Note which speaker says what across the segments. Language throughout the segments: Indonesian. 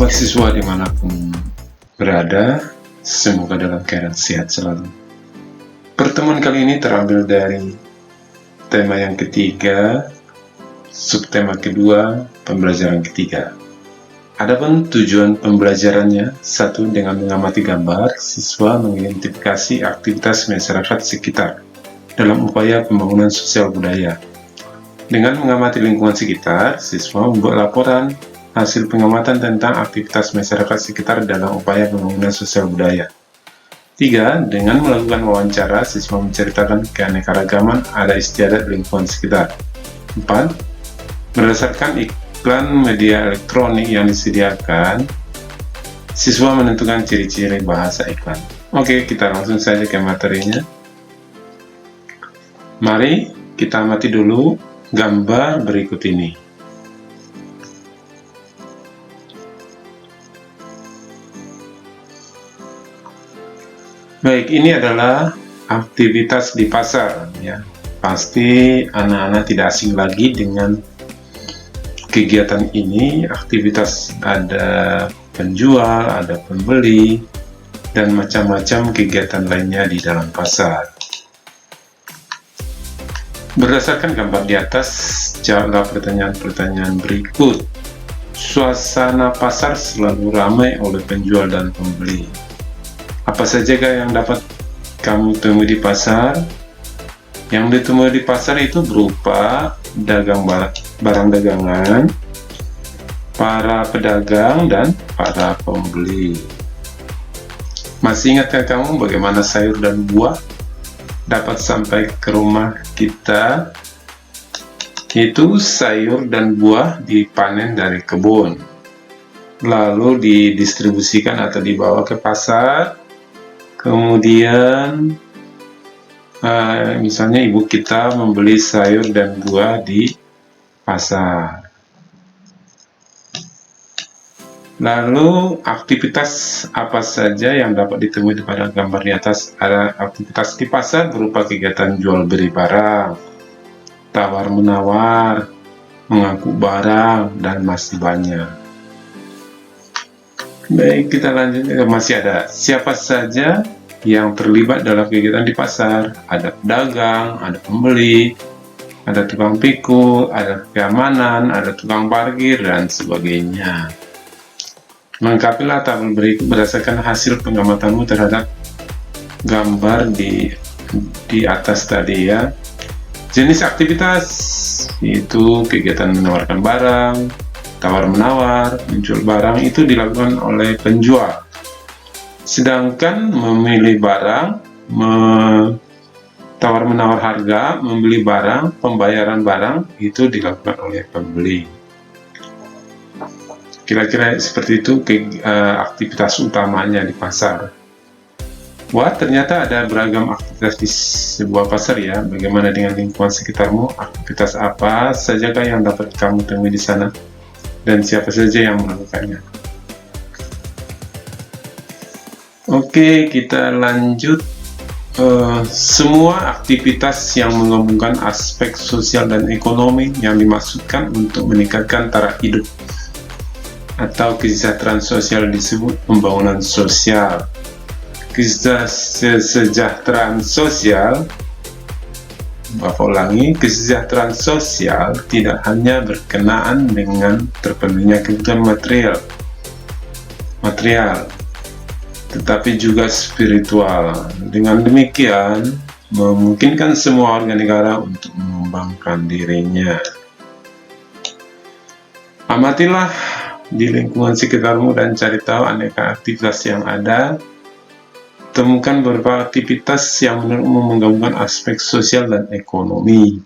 Speaker 1: Sobat siswa dimanapun berada, semoga dalam keadaan sehat selalu. Pertemuan kali ini terambil dari tema yang ketiga, subtema kedua, pembelajaran ketiga. Adapun tujuan pembelajarannya, satu, dengan mengamati gambar, siswa mengidentifikasi aktivitas masyarakat sekitar dalam upaya pembangunan sosial budaya. Dengan mengamati lingkungan sekitar, siswa membuat laporan hasil pengamatan tentang aktivitas masyarakat sekitar dalam upaya pembangunan sosial budaya. 3. Dengan melakukan wawancara, siswa menceritakan keanekaragaman adat istiadat lingkungan sekitar. 4. Berdasarkan iklan media elektronik yang disediakan, siswa menentukan ciri-ciri bahasa iklan. Oke, kita langsung saja ke materinya. Mari kita amati dulu gambar berikut ini. Baik, ini adalah aktivitas di pasar, ya. Pasti anak-anak tidak asing lagi dengan kegiatan ini. Aktivitas ada penjual, ada pembeli, dan macam-macam kegiatan lainnya di dalam pasar. Berdasarkan gambar di atas, jawablah pertanyaan-pertanyaan berikut. Suasana pasar selalu ramai oleh penjual dan pembeli. Apa saja yang dapat kamu temui di pasar? Yang ditemui di pasar itu berupa barang dagangan, para pedagang, dan para pembeli. Masih ingatkah kamu bagaimana sayur dan buah dapat sampai ke rumah kita? Itu sayur dan buah dipanen dari kebun, lalu didistribusikan atau dibawa ke pasar. Kemudian misalnya ibu kita membeli sayur dan buah di pasar. Lalu aktivitas apa saja yang dapat ditemui pada gambar di atas? Ada aktivitas di pasar berupa kegiatan jual beli barang, tawar-menawar, mengangkut barang, dan masih banyak. Baik, kita lanjut. Masih ada siapa saja yang terlibat dalam kegiatan di pasar? Ada pedagang, ada pembeli, ada tukang pikul, ada keamanan, ada tukang parkir, dan sebagainya. Lengkapilah tabel berikut berdasarkan hasil pengamatanmu terhadap gambar di atas tadi, ya. Jenis aktivitas itu kegiatan menawarkan barang, tawar-menawar, menjual barang itu dilakukan oleh penjual. Sedangkan memilih barang, tawar-menawar harga, membeli barang, pembayaran barang itu dilakukan oleh pembeli. Kira-kira seperti itu aktivitas utamanya di pasar. Wah, ternyata ada beragam aktivitas di sebuah pasar, ya. Bagaimana dengan lingkungan sekitarmu? Aktivitas apa sajakah yang dapat kamu temui di sana? Dan siapa saja yang melakukannya? Oke, kita lanjut. Semua aktivitas yang menggabungkan aspek sosial dan ekonomi yang dimaksudkan untuk meningkatkan taraf hidup atau kesejahteraan sosial disebut pembangunan sosial. Kesejahteraan sosial, Bapak ulangi, kesejahteraan sosial tidak hanya berkenaan dengan terpenuhinya kebutuhan material, tetapi juga spiritual. Dengan demikian, memungkinkan semua warga negara untuk mengembangkan dirinya. Amatilah di lingkungan sekitarmu dan cari tahu aneka aktivitas yang ada. Temukan beberapa aktivitas yang menurutmu menggabungkan aspek sosial dan ekonomi.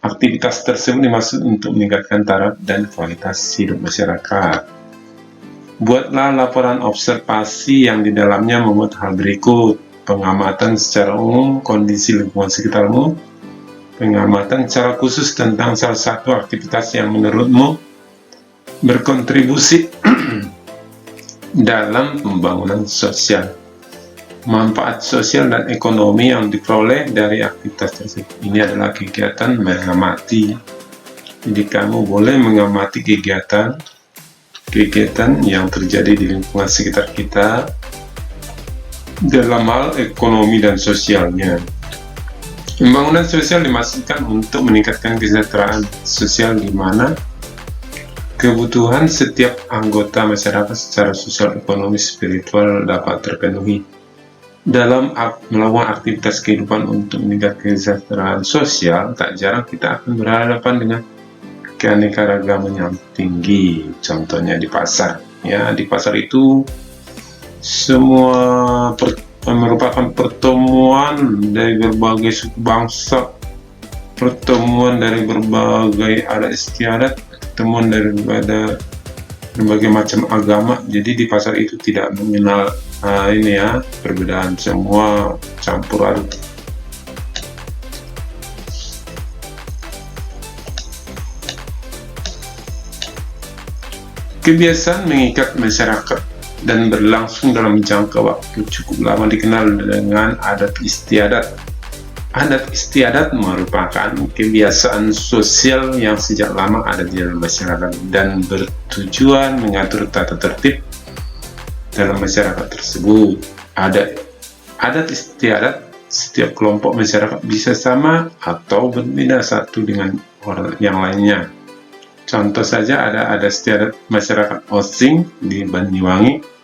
Speaker 1: Aktivitas tersebut dimaksud untuk meningkatkan taraf dan kualitas hidup masyarakat. Buatlah laporan observasi yang di dalamnya memuat hal berikut: pengamatan secara umum kondisi lingkungan sekitarmu, pengamatan secara khusus tentang salah satu aktivitas yang menurutmu berkontribusi dalam pembangunan sosial, manfaat sosial dan ekonomi yang diperoleh dari aktivitas tersebut. Ini adalah kegiatan mengamati. Jadi kamu boleh mengamati kegiatan kegiatan yang terjadi di lingkungan sekitar kita dalam hal ekonomi dan sosialnya. Pembangunan sosial dimaksudkan untuk meningkatkan kesejahteraan sosial di mana kebutuhan setiap anggota masyarakat secara sosial, ekonomi, spiritual dapat terpenuhi. Dalam melakukan aktivitas kehidupan untuk meningkatkan kesejahteraan sosial, tak jarang kita akan berhadapan dengan keanekaragaman yang tinggi. Contohnya di pasar. Ya, di pasar itu semua merupakan pertemuan dari berbagai suku bangsa, pertemuan dari berbagai adat istiadat, pertemuan dari berbagai macam agama. Jadi di pasar itu tidak mengenal perbedaan, semua campur aduk. Kebiasaan mengikat masyarakat dan berlangsung dalam jangka waktu cukup lama dikenal dengan adat istiadat. Adat istiadat merupakan kebiasaan sosial yang sejak lama ada di dalam masyarakat dan bertujuan mengatur tata tertib dalam masyarakat tersebut. Adat istiadat setiap kelompok masyarakat bisa sama atau berbeda satu dengan orang yang lainnya. Contoh saja ada adat istiadat masyarakat Osing di Banyuwangi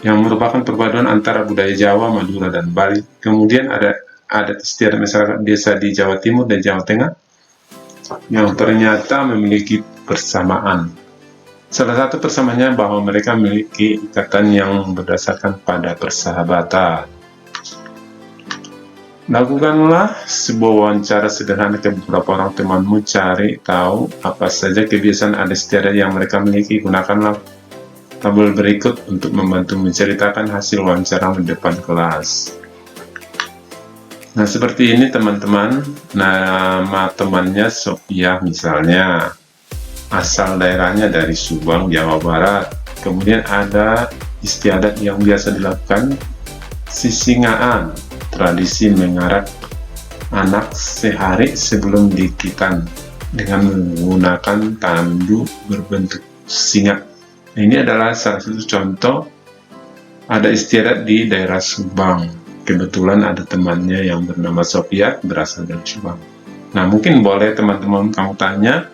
Speaker 1: yang merupakan perpaduan antara budaya Jawa, Madura, dan Bali. Kemudian ada adat istiadat masyarakat desa di Jawa Timur dan Jawa Tengah yang ternyata memiliki persamaan. Salah satu persamaannya bahwa mereka memiliki ikatan yang berdasarkan pada persahabatan. Lakukanlah sebuah wawancara sederhana ke beberapa orang temanmu, cari tahu apa saja kebiasaan adat istiadat yang mereka miliki. Gunakanlah tabel berikut untuk membantu menceritakan hasil wawancara di depan kelas. Nah, seperti ini teman-teman. Nama temannya Sophia misalnya, asal daerahnya dari Subang, Jawa Barat. Kemudian ada istiadat yang biasa dilakukan, sisingaan, tradisi mengarak anak sehari sebelum dikitan dengan menggunakan tandu berbentuk singa. Ini adalah salah satu contoh ada istiadat di daerah Subang. Kebetulan ada temannya yang bernama Sophia berasal dari Subang. Nah, mungkin boleh teman-teman kamu tanya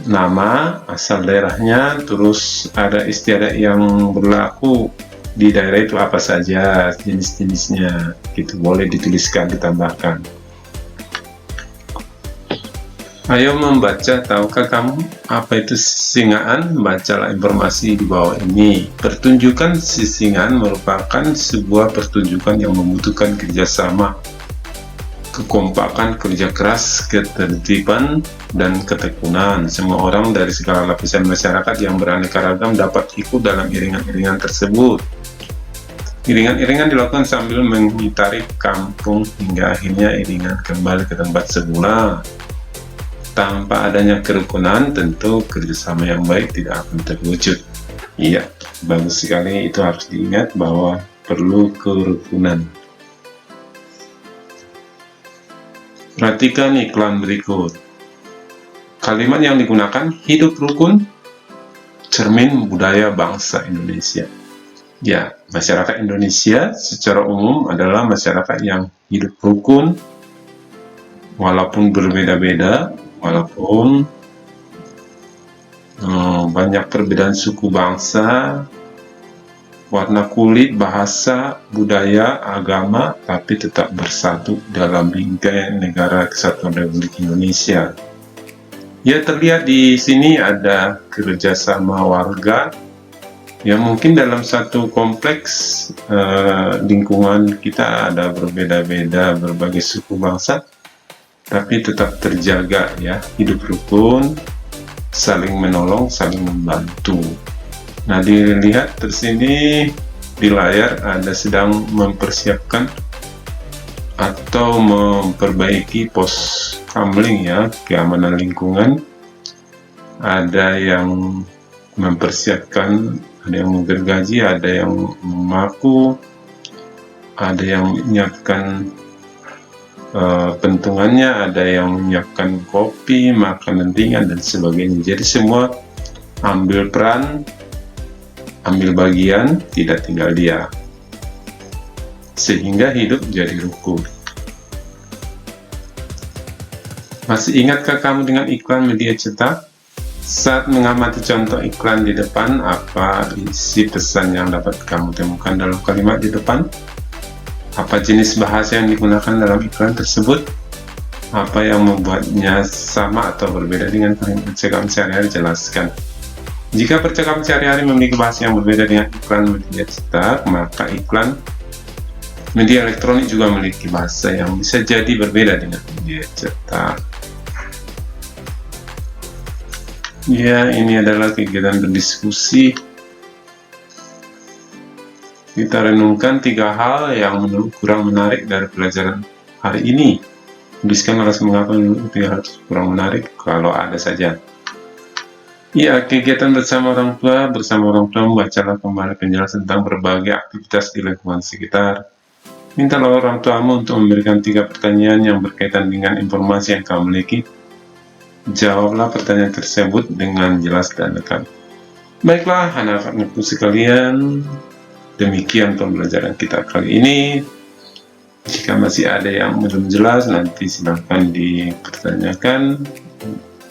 Speaker 1: nama, asal daerahnya, terus ada istiadat yang berlaku di daerah itu apa saja, jenis-jenisnya, gitu. Boleh dituliskan, ditambahkan. Ayo membaca, tahukah kamu apa itu sisingaan? Bacalah informasi di bawah ini. Pertunjukan sisingaan merupakan sebuah pertunjukan yang membutuhkan kerjasama, kekompakan, kerja keras, ketertiban, dan ketekunan. Semua orang dari segala lapisan masyarakat yang beraneka ragam dapat ikut dalam iringan-iringan tersebut. Iringan-iringan dilakukan sambil mengitari kampung hingga akhirnya iringan kembali ke tempat semula. Tanpa adanya kerukunan, tentu kerjasama yang baik tidak akan terwujud. Iya, bagus sekali, itu harus diingat bahwa perlu kerukunan. Perhatikan iklan berikut. Kalimat yang digunakan, hidup rukun, cermin budaya bangsa Indonesia. Ya, masyarakat Indonesia secara umum adalah masyarakat yang hidup rukun, walaupun berbeda-beda, walaupun banyak perbedaan suku bangsa, warna kulit, bahasa, budaya, agama, tapi tetap bersatu dalam bingkai negara Kesatuan Republik Indonesia. Ya, terlihat di sini ada kerjasama warga yang mungkin dalam satu kompleks lingkungan kita ada berbeda-beda berbagai suku bangsa, tapi tetap terjaga ya, hidup rukun, saling menolong, saling membantu. Nah, dilihat tersini di layar ada sedang mempersiapkan atau memperbaiki pos kamling ya, keamanan lingkungan. Ada yang mempersiapkan, ada yang menggergaji, ada yang memaku, ada yang menyiapkan pentungannya, ada yang menyiapkan kopi, makanan ringan, dan sebagainya. Jadi semua ambil peran, ambil bagian, tidak tinggal diam, sehingga hidup jadi rukun. Masih ingatkah kamu dengan iklan media cetak? Saat mengamati contoh iklan di depan, apa isi pesan yang dapat kamu temukan dalam kalimat di depan? Apa jenis bahasa yang digunakan dalam iklan tersebut? Apa yang membuatnya sama atau berbeda dengan percakapan sehari-hari? Jelaskan. Jika percakapan sehari-hari memiliki bahasa yang berbeda dengan iklan media cetak, maka iklan media elektronik juga memiliki bahasa yang bisa jadi berbeda dengan media cetak. Ya, ini adalah kegiatan berdiskusi. Kita renungkan 3 hal yang menurut kurang menarik dari pelajaran hari ini. Tuliskan alasan mengapa menurut 3 hal kurang menarik, kalau ada saja. Ya, kegiatan bersama orang tua. Bersama orang tua membacalah kembali penjelasan tentang berbagai aktivitas di lingkungan sekitar. Mintalah orang tuamu untuk memberikan 3 pertanyaan yang berkaitan dengan informasi yang kamu miliki. Jawablah pertanyaan tersebut dengan jelas dan lengkap. Baiklah, anak-anakku sekalian, demikian pembelajaran kita kali ini. Jika masih ada yang belum jelas, nanti silahkan dipertanyakan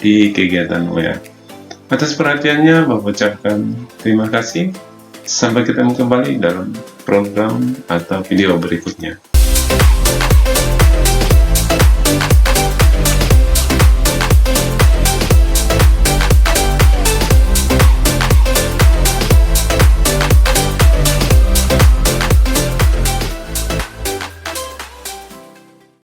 Speaker 1: di kegiatan WA. Atas perhatiannya, Bapak ucapkan terima kasih. Sampai ketemu kembali dalam program atau video berikutnya.